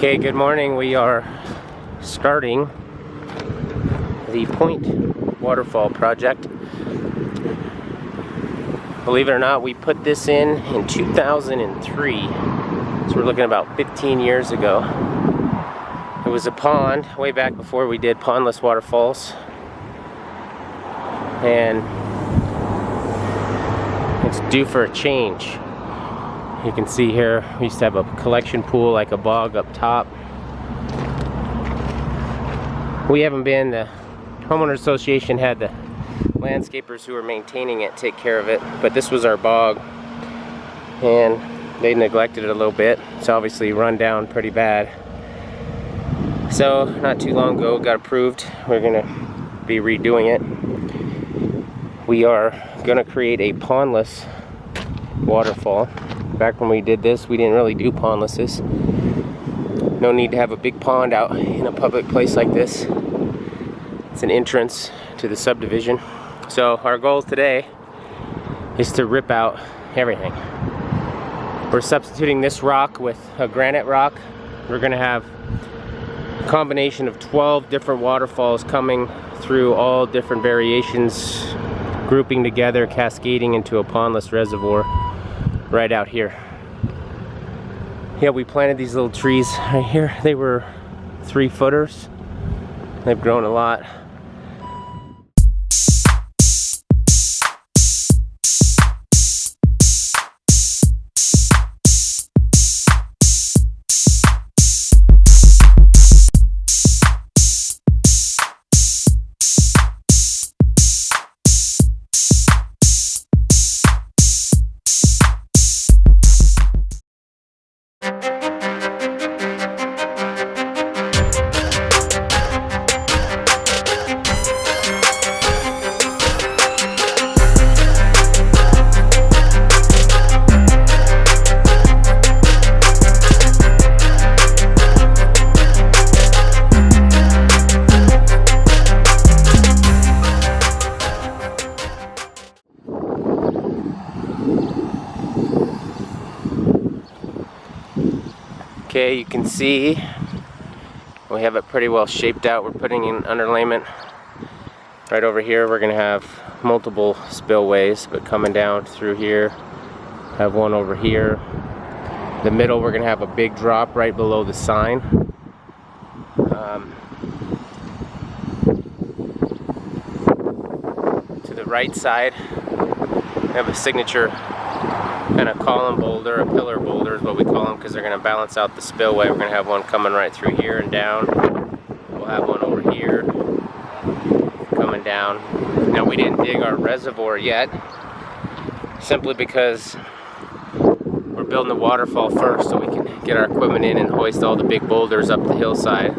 Okay, good morning. We are starting the Point Waterfall project. Believe it or not, we put this in 2003, so we're looking about 15 years ago. It was a pond way back before we did Pondless Waterfalls, and it's due for a change. You can see here, we used to have a collection pool like a bog up top. We haven't been, the homeowner association had the landscapers who were maintaining it take care of it, but this was our bog and they neglected it a little bit. It's obviously run down pretty bad. So not too long ago, it got approved. We're gonna be redoing it. We are gonna create a pondless waterfall. Back when we did this, we didn't really do pondlesses. No need to have a big pond out in a public place like this. It's an entrance to the subdivision. So our goal today is to rip out everything. We're substituting this rock with a granite rock. We're gonna have a combination of 12 different waterfalls coming through all different variations, grouping together, cascading into a pondless reservoir right out here. Yeah, we planted these little trees right here. They were 3-footers. They've grown a lot. Okay, you can see we have it pretty well shaped out. We're putting in underlayment right over here. We're gonna have multiple spillways, but coming down through here, have one over here. The middle, we're gonna have a big drop right below the sign. To the right side, we have a signature kind of column boulder, a pillar boulder is what we call them, because they're going to balance out the spillway. We're going to have one coming right through here and down. We'll have one over here coming down. Now, we didn't dig our reservoir yet, simply because we're building the waterfall first so we can get our equipment in and hoist all the big boulders up the hillside.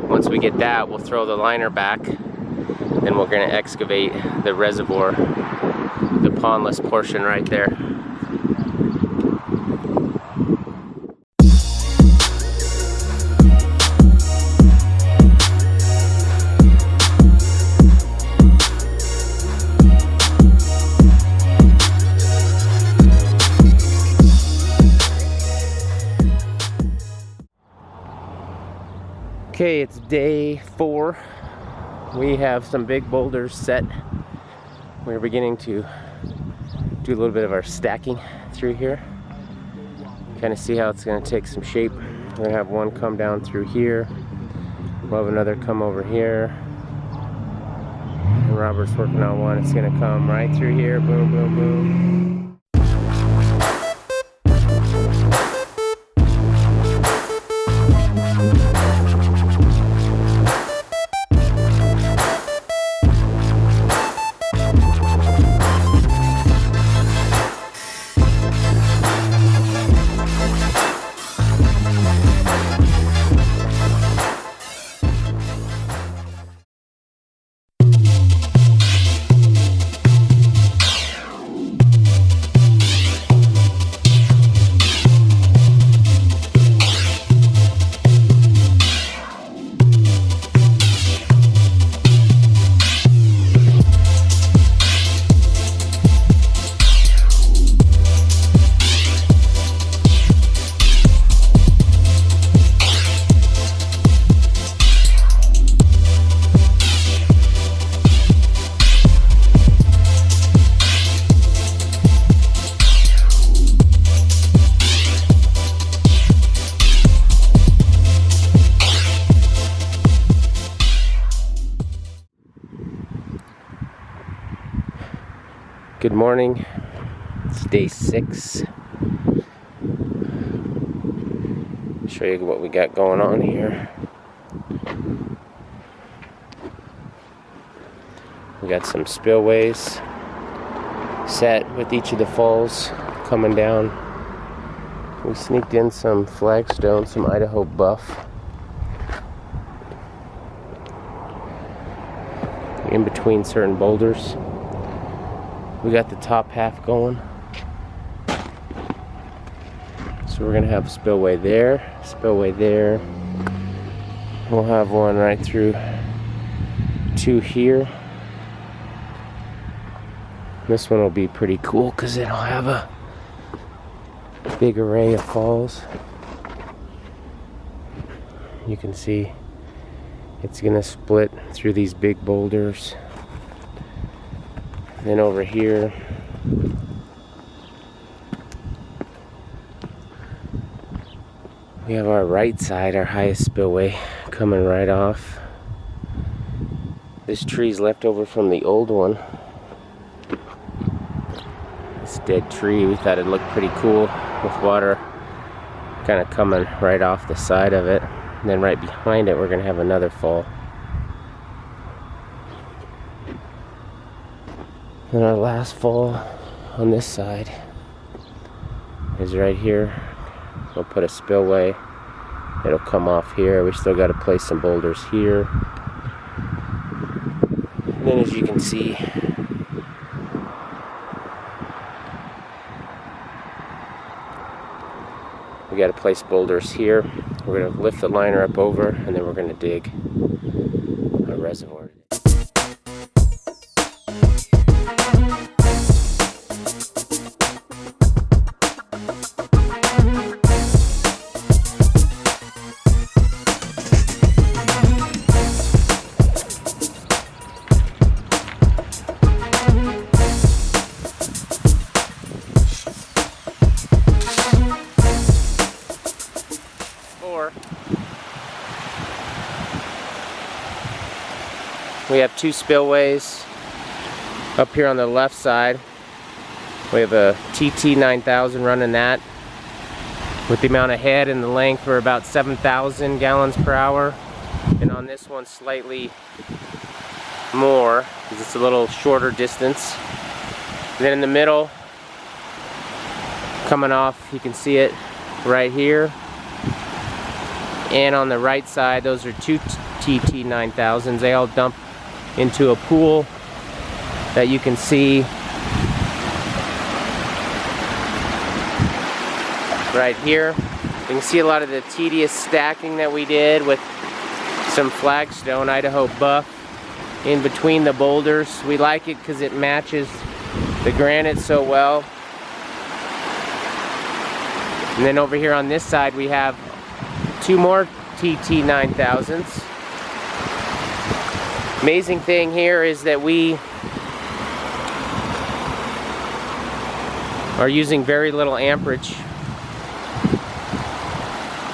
Once we get that, we'll throw the liner back, and we're going to excavate the reservoir, the pondless portion right there. Okay, it's day 4. We have some big boulders set. We're beginning to do a little bit of our stacking through here. Kind of see how it's going to take some shape. We're going to have one come down through here. We'll have another come over here. And Robert's working on one. It's going to come right through here. Boom, boom, boom. Good morning. It's day 6. Show you what we got going on here. We got some spillways set with each of the falls coming down. We sneaked in some flagstone, some Idaho buff in between certain boulders. We got the top half going. So we're gonna have a spillway there, spillway there. We'll have one right through 2 here. This one will be pretty cool because it'll have a big array of falls. You can see it's gonna split through these big boulders. Then over here, we have our right side, our highest spillway, coming right off. This tree's left over from the old one. This dead tree, we thought it'd look pretty cool with water kind of coming right off the side of it. And then right behind it, we're gonna have another fall. And our last fall on this side is right here. We'll put a spillway. It'll come off here. We still got to place some boulders here. And then as you can see, we got to place boulders here. We're going to lift the liner up over, and then we're going to dig a reservoir. We have 2 spillways up here on the left side. We have a TT 9000 running that with the amount of head and the length for about 7,000 gallons per hour. And on this one slightly more because it's a little shorter distance. And then in the middle, coming off, you can see it right here. And on the right side, those are 2 TT 9000s. They all dump into a pool that you can see right here. You can see a lot of the tedious stacking that we did with some flagstone, Idaho buff, in between the boulders. We like it because it matches the granite so well. And then over here on this side we have 2 more TT 9000s. Amazing thing here is that we are using very little amperage.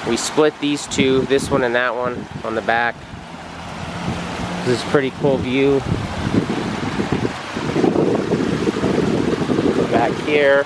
We split these 2, this one and that one, on the back. This is a pretty cool view. Back here.